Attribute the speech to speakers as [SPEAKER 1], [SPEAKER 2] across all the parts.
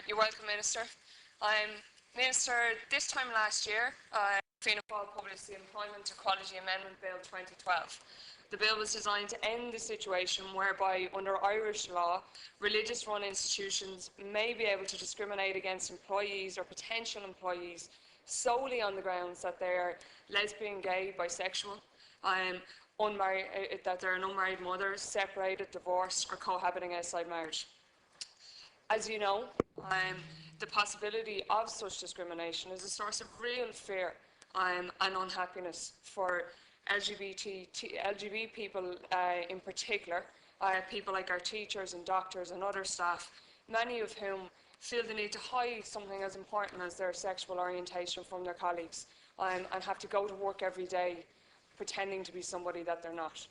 [SPEAKER 1] You're welcome, Minister. Minister, this time last year, Fianna Fail published the Employment Equality Amendment Bill 2012. The bill was designed to end the situation whereby, under Irish law, religious-run institutions may be able to discriminate against employees or potential employees solely on the grounds that they are lesbian, gay, bisexual, unmarried, that they're an unmarried mother, separated, divorced, or cohabiting outside marriage. As you know, the possibility of such discrimination is a source of real fear and unhappiness for LGBT people in particular, people like our teachers and doctors and other staff, many of whom feel the need to hide something as important as their sexual orientation from their colleagues and have to go to work every day pretending to be somebody that they're not.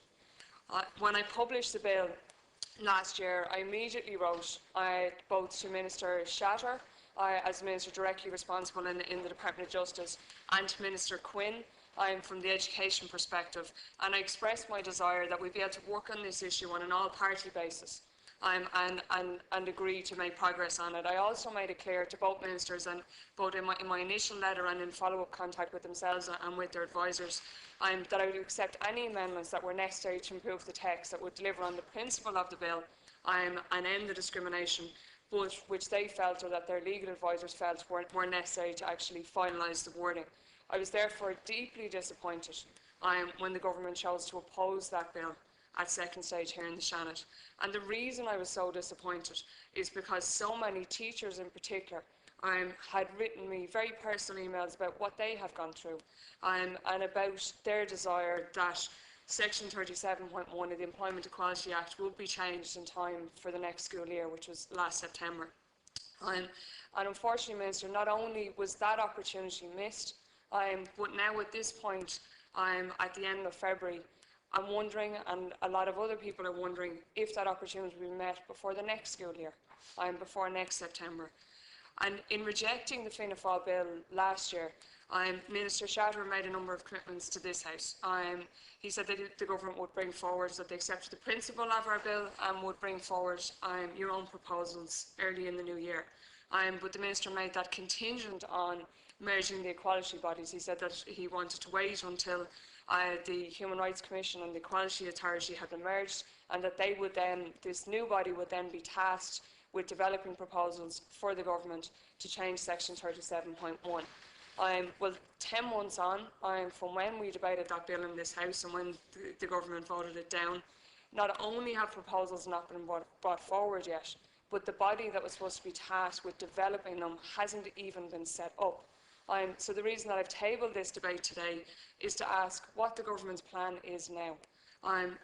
[SPEAKER 1] When I published the bill last year, I immediately wrote both to Minister Shatter, as Minister directly responsible in the Department of Justice, and to Minister Quinn from the education perspective, and I expressed my desire that we be able to work on this issue on an all-party basis and agree to make progress on it. I also made it clear to both ministers, and both in my initial letter and in follow-up contact with themselves and with their advisors, that I would accept any amendments that were necessary to improve the text that would deliver on the principle of the bill and end the discrimination, but which they felt, or that their legal advisors felt, were necessary to actually finalise the wording. I was therefore deeply disappointed when the government chose to oppose that bill at second stage here in the Seanad. And the reason I was so disappointed is because so many teachers in particular had written me very personal emails about what they have gone through and about their desire that Section 37.1 of the Employment Equality Act would be changed in time for the next school year, which was last September. And unfortunately, Minister, not only was that opportunity missed, but now at this point, at the end of February, I'm wondering, and a lot of other people are wondering, if that opportunity will be met before the next school year, before next September. And in rejecting the Fianna Fail bill last year, Minister Shatter made a number of commitments to this House. He said that the government would bring forward, that they accepted the principle of our bill and would bring forward your own proposals early in the new year. But the Minister made that contingent on merging the equality bodies. He said that he wanted to wait until the Human Rights Commission and the Equality Authority had been merged, and that they would then, this new body would then be tasked with developing proposals for the government to change Section 37.1. Well, 10 months on from when we debated that bill in this House and when the government voted it down, not only have proposals not been brought forward yet, but the body that was supposed to be tasked with developing them hasn't even been set up. So the reason that I've tabled this debate today is to ask what the government's plan is now.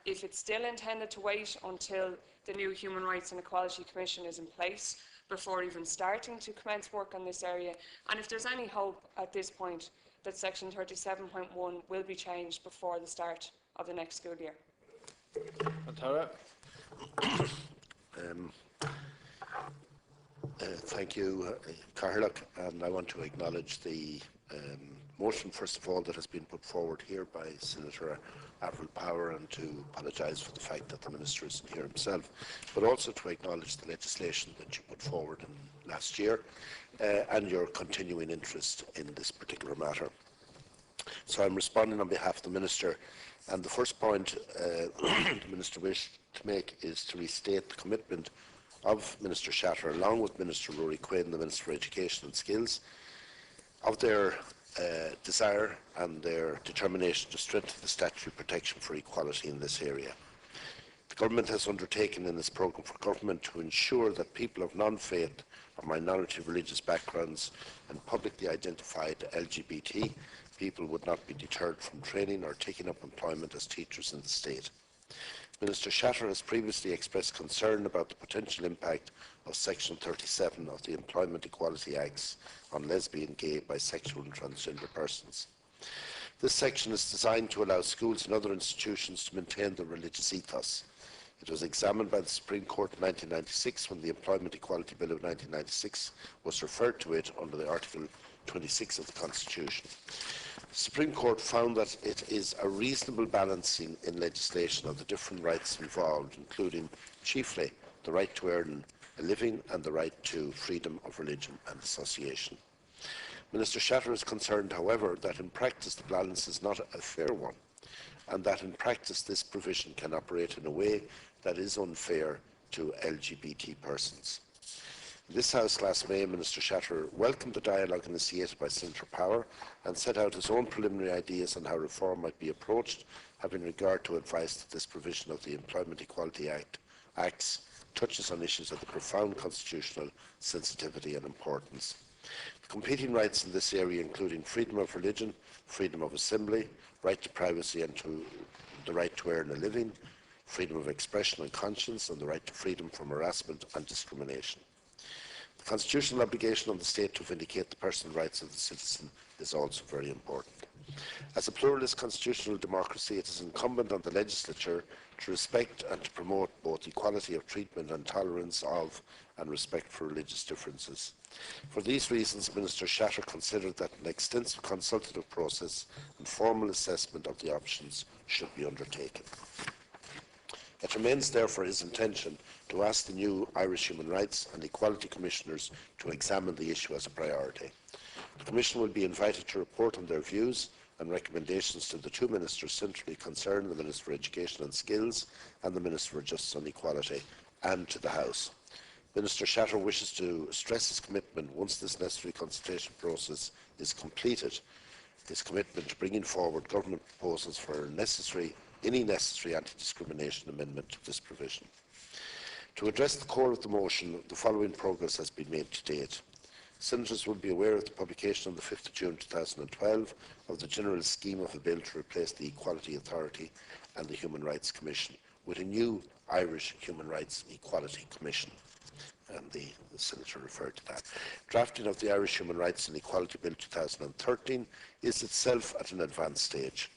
[SPEAKER 1] If it's still intended to wait until the new Human Rights and Equality Commission is in place before even starting to commence work on this area, and if there's any hope at this point that Section 37.1 will be changed before the start of the next school year.
[SPEAKER 2] Thank you, Carlock, and I want to acknowledge the motion, first of all, that has been put forward here by Senator Averil Power, and to apologise for the fact that the Minister isn't here himself, but also to acknowledge the legislation that you put forward last year and your continuing interest in this particular matter. So I'm responding on behalf of the Minister, and the first point the Minister wished to make is to restate the commitment of Minister Shatter, along with Minister Rory Quinn, the Minister for Education and Skills, of their desire and their determination to strengthen the statutory protection for equality in this area. The Government has undertaken in its programme for government to ensure that people of non-faith or minority religious backgrounds and publicly identified LGBT people would not be deterred from training or taking up employment as teachers in the state. Minister Shatter has previously expressed concern about the potential impact of Section 37 of the Employment Equality Acts on lesbian, gay, bisexual and transgender persons. This section is designed to allow schools and other institutions to maintain their religious ethos. It was examined by the Supreme Court in 1996 when the Employment Equality Bill of 1996 was referred to it under the Article 26 of the Constitution. The Supreme Court found that it is a reasonable balancing in legislation of the different rights involved, including chiefly the right to earn a living and the right to freedom of religion and association. Minister Shatter is concerned, however, that in practice the balance is not a fair one, and that in practice this provision can operate in a way that is unfair to LGBT persons. In this House last May, Minister Shatter welcomed the dialogue initiated by Senator Power and set out his own preliminary ideas on how reform might be approached, having regard to advice that this provision of the Employment Equality Acts touches on issues of the profound constitutional sensitivity and importance. The competing rights in this area, including freedom of religion, freedom of assembly, right to privacy and to the right to earn a living, freedom of expression and conscience, and the right to freedom from harassment and discrimination. The constitutional obligation on the state to vindicate the personal rights of the citizen is also very important. As a pluralist constitutional democracy, it is incumbent on the legislature to respect and to promote both equality of treatment and tolerance of and respect for religious differences. For these reasons, Minister Shatter considered that an extensive consultative process and formal assessment of the options should be undertaken. It remains therefore his intention to ask the new Irish Human Rights and Equality Commissioners to examine the issue as a priority. The Commission will be invited to report on their views and recommendations to the two ministers centrally concerned, the Minister for Education and Skills and the Minister for Justice and Equality, and to the House. Minister Shatter wishes to stress his commitment, once this necessary consultation process is completed, his commitment to bringing forward government proposals for any necessary anti-discrimination amendment to this provision. To address the core of the motion, the following progress has been made to date. Senators will be aware of the publication on the 5th of June 2012 of the general scheme of a bill to replace the Equality Authority and the Human Rights Commission with a new Irish Human Rights Equality Commission. And the Senator referred to that. Drafting of the Irish Human Rights and Equality Bill 2013 is itself at an advanced stage.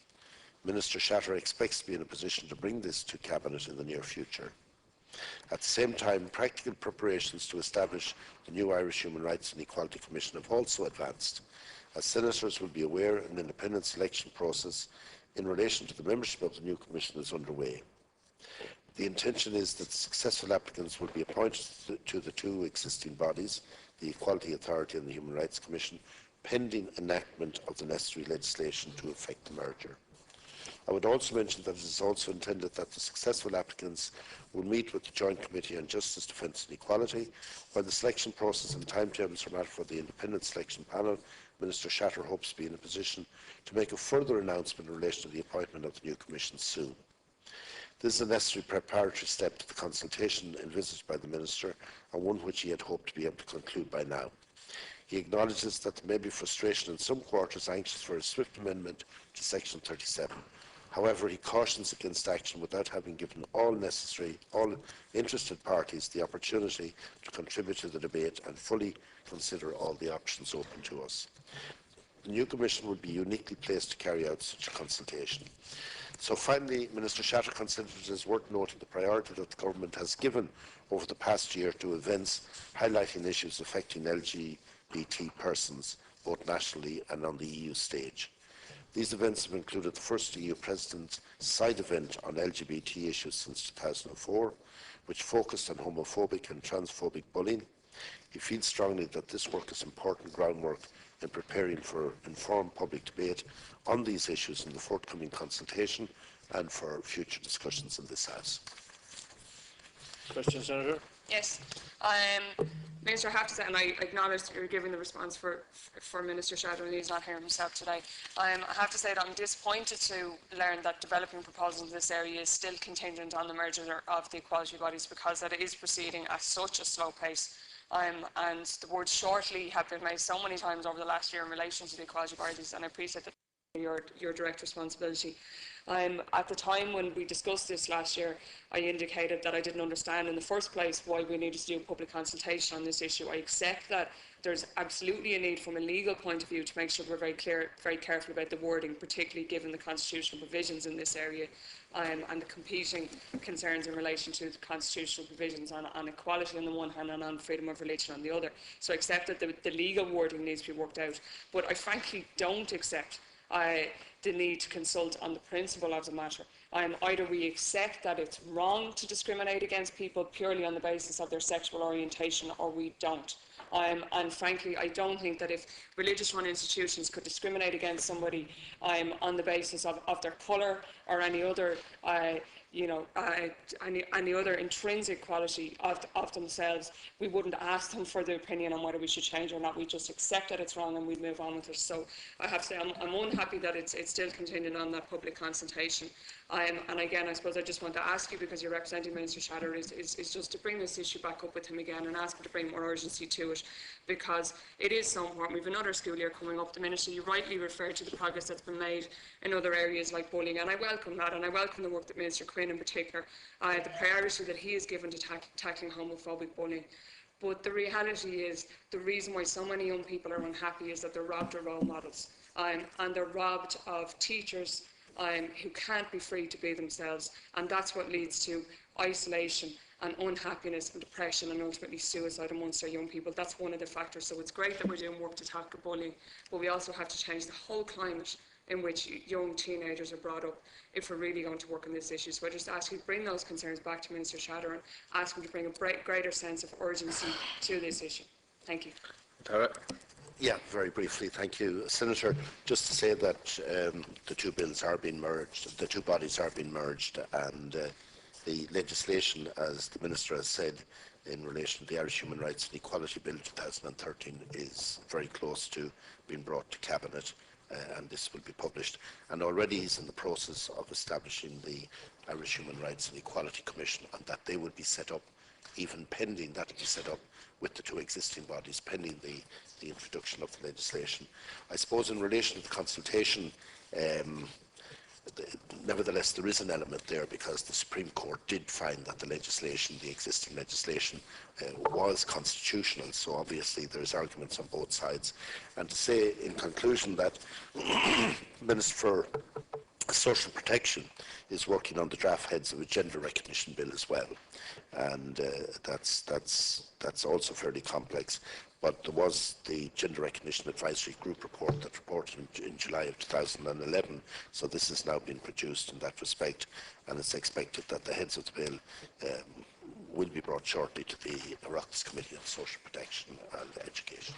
[SPEAKER 2] Minister Shatter expects to be in a position to bring this to Cabinet in the near future. At the same time, practical preparations to establish the new Irish Human Rights and Equality Commission have also advanced. As senators will be aware, an independent selection process in relation to the membership of the new Commission is underway. The intention is that successful applicants will be appointed to the two existing bodies, the Equality Authority and the Human Rights Commission, pending enactment of the necessary legislation to effect the merger. I would also mention that it is also intended that the successful applicants will meet with the Joint Committee on Justice, Defence and Equality. While the selection process and timetables are matter for the independent selection panel, Minister Shatter hopes to be in a position to make a further announcement in relation to the appointment of the new Commission soon. This is a necessary preparatory step to the consultation envisaged by the Minister, and one which he had hoped to be able to conclude by now. He acknowledges that there may be frustration in some quarters anxious for a swift amendment to Section 37. However, he cautions against action without having given all interested parties the opportunity to contribute to the debate and fully consider all the options open to us. The new Commission will be uniquely placed to carry out such a consultation. So finally, Minister Shatter considers it is worth noting the priority that the Government has given over the past year to events highlighting issues affecting LGBT persons, both nationally and on the EU stage. These events have included the first EU President's side event on LGBT issues since 2004, which focused on homophobic and transphobic bullying. He feels strongly that this work is important groundwork in preparing for informed public debate on these issues in the forthcoming consultation and for future discussions in this House.
[SPEAKER 3] Question, Senator?
[SPEAKER 1] Yes. Minister, I have to say, and I acknowledge that you're giving the response for Minister Shatter, and he's not here himself today. I have to say that I'm disappointed to learn that developing proposals in this area is still contingent on the merger of the equality bodies, because that it is proceeding at such a slow pace. And the words shortly have been made so many times over the last year in relation to the equality bodies, and I appreciate that your direct responsibility. At the time when we discussed this last year, I indicated that I didn't understand in the first place why we needed to do a public consultation on this issue. I accept that there's absolutely a need from a legal point of view to make sure we're very careful about the wording, particularly given the constitutional provisions in this area and the competing concerns in relation to the constitutional provisions on equality on the one hand and on freedom of religion on the other. So I accept that the legal wording needs to be worked out, but I frankly don't accept the need to consult on the principle of the matter. Either we accept that it's wrong to discriminate against people purely on the basis of their sexual orientation, or we don't. And frankly, I don't think that if religious-run institutions could discriminate against somebody on the basis of their colour or any other any other intrinsic quality of themselves, we wouldn't ask them for their opinion on whether we should change or not. We just accept that it's wrong and we move on with it. So I have to say I'm unhappy that it's still continuing on that public consultation. And again, I suppose I just want to ask you, because you're representing Minister Shatter, is just to bring this issue back up with him again and ask him to bring more urgency to it, because it is so important. We have another school year coming up. The Minister, you rightly referred to the progress that's been made in other areas like bullying, and I welcome that, and I welcome the work that Minister Quinn in particular, the priority that he has given to tackling homophobic bullying. But the reality is, the reason why so many young people are unhappy is that they're robbed of role models, and they're robbed of teachers who can't be free to be themselves, and that's what leads to isolation and unhappiness and depression and ultimately suicide amongst our young people. That's one of the factors. So it's great that we're doing work to tackle bullying, but we also have to change the whole climate in which young teenagers are brought up if we're really going to work on this issue. So I just ask you to bring those concerns back to Minister Shatter and ask him to bring a greater sense of urgency to this issue. Thank you.
[SPEAKER 2] Yeah, very briefly, thank you. Senator, just to say that the two bills are being merged, the two bodies are being merged, and the legislation, as the Minister has said, in relation to the Irish Human Rights and Equality Bill 2013 is very close to being brought to Cabinet, and this will be published. And already he's in the process of establishing the Irish Human Rights and Equality Commission, and that they will be set up, even pending that will be set up with the two existing bodies, pending the introduction of the legislation. I suppose in relation to the consultation, nevertheless there is an element there, because the Supreme Court did find that the legislation, the existing legislation, was constitutional, so obviously there's arguments on both sides. And to say in conclusion that Minister for Social Protection is working on the draft heads of a gender recognition bill as well, and that's also fairly complex. But there was the Gender Recognition Advisory Group report that reported in July of 2011, so this has now been produced in that respect, and it's expected that the heads of the bill will be brought shortly to the Oireachtas Committee on Social Protection and Education.